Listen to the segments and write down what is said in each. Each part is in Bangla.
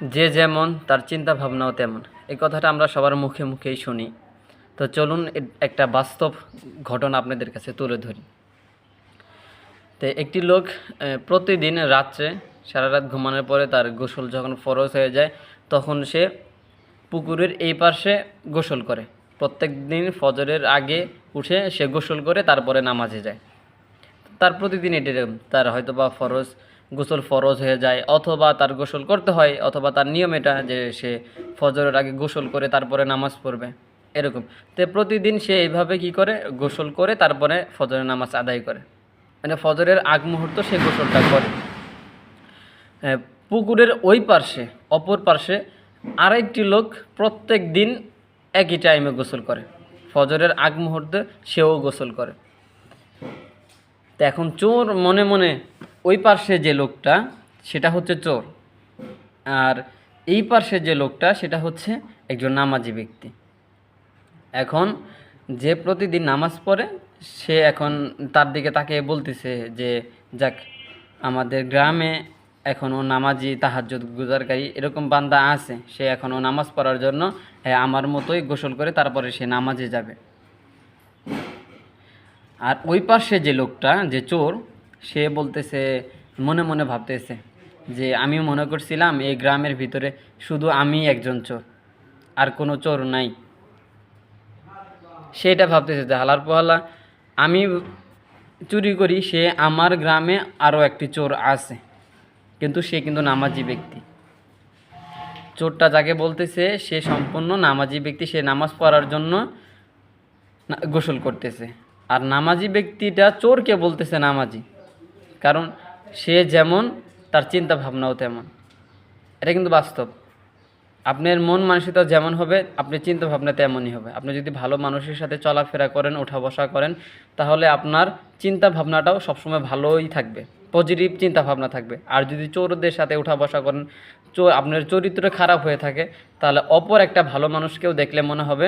যে যেমন তার চিন্তা ভাবনাও তেমন, এই কথাটা আমরা সবার মুখে মুখেই শুনি। তো চলুন একটা বাস্তব ঘটনা আপনাদের কাছে তুলে ধরি। তো একটি লোক প্রতিদিন রাত্রে সারা রাত ঘুমানোর পরে তার গোসল যখন ফরজ হয়ে যায়, তখন সে পুকুরের এই পাশে গোসল করে। প্রত্যেক দিন ফজরের আগে উঠে সে গোসল করে তারপরে নামাজে যায়। তার প্রতিদিন এটি তার হয়তো বা গোসল ফরজ হয়ে যায়, অথবা তার গোসল করতে হয়, অথবা তার নিয়ম এটা যে সে ফজরের আগে গোসল করে তারপরে নামাজ পড়বে, এরকম। তো প্রতিদিন সে এইভাবে কি করে, গোসল করে তারপরে ফজরের নামাজ আদায় করে, মানে ফজরের আগ মুহূর্ত সে গোসলটা করে। পুকুরের ওই পার্শ্বে, অপর পার্শ্বে আরেকটি লোক প্রত্যেক দিন একই টাইমে গোসল করে, ফজরের আগ মুহূর্তে সেও গোসল করে। তো এখন চোর মনে মনে, ওই পার্শ্বে যে লোকটা সেটা হচ্ছে চোর, আর এই পার্শ্বে যে লোকটা সেটা হচ্ছে একজন নামাজি ব্যক্তি। এখন যে প্রতিদিন নামাজ পড়ে সে এখন তার দিকে তাকে বলতেছে যে যাক, আমাদের গ্রামে এখনও নামাজি তাহাজ্জুদ গুজারকারী এরকম বান্দা আছে, সে এখনও নামাজ পড়ার জন্য আমার মতোই গোসল করে তারপরে সে নামাজে যাবে। আর ওই পাশে যে লোকটা, যে চোর, সে বলতেছে, মনে মনে ভাবতেছে যে আমি মনে করছিলাম এই গ্রামের ভিতরে শুধু আমি একজন চোর, আর কোনো চোর নাই। সেটা ভাবতেছে যে হালার পোহালা, আমি চুরি করি, সে আমার গ্রামে আরও একটি চোর আছে, কিন্তু সে কিন্তু নামাজি ব্যক্তি। চোরটা যাকে বলতেছে সে সম্পূর্ণ নামাজি ব্যক্তি, সে নামাজ পড়ার জন্য গোসল করতেছে। আর নামাজি ব্যক্তিটা চোরকে বলতেছে নামাজি, কারণ সে যেমন তার চিন্তা ভাবনাও তেমন। এটা কিন্তু বাস্তব। আপনার মন মানসিকতা যেমন হবে, আপনার চিন্তা ভাবনা তেমনই হবে। আপনি যদি ভালো মানুষের সাথে চলাফেরা করেন, ওঠা বসা করেন, তাহলে আপনার চিন্তা ভাবনাটাও সবসময় ভালোই থাকবে, পজিটিভ চিন্তা ভাবনা থাকবে। আর যদি চোরদের সাথে ওঠা বসা করেন, আপনার চরিত্র খারাপ হয়ে থাকে, তাহলে অপর একটা ভালো মানুষকেও দেখলে মনে হবে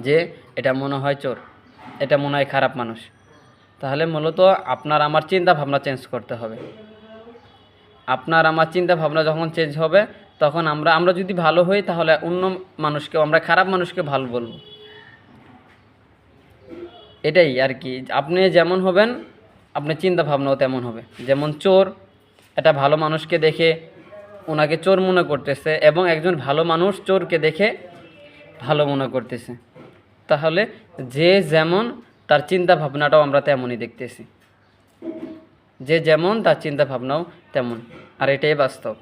যে এটা মনে হয় চোর, এটা মনে হয় খারাপ মানুষ। তাহলে মূলত আপনার আমার চিন্তা ভাবনা চেঞ্জ করতে হবে। আপনার আমার চিন্তা ভাবনা যখন চেঞ্জ হবে, তখন আমরা যদি ভালো হই, তাহলে অন্য মানুষকে, আমরা খারাপ মানুষকে ভালো বলবো। এটাই আর কি। আপনি যেমন হবেন, আপনার চিন্তা ভাবনাও তেমন হবে। যেমন চোর একটা ভালো মানুষকে দেখে ওনাকে চোর মনে করতেছে, এবং একজন ভালো মানুষ চোরকে দেখে ভালো মনে করতেছে, তাহলে যে যেমন তার চিন্তা ভাবনাটাও আমরা তেমনই দেখতেছি। যে যেমন তার চিন্তা ভাবনাও তেমন, আর এটাই বাস্তব।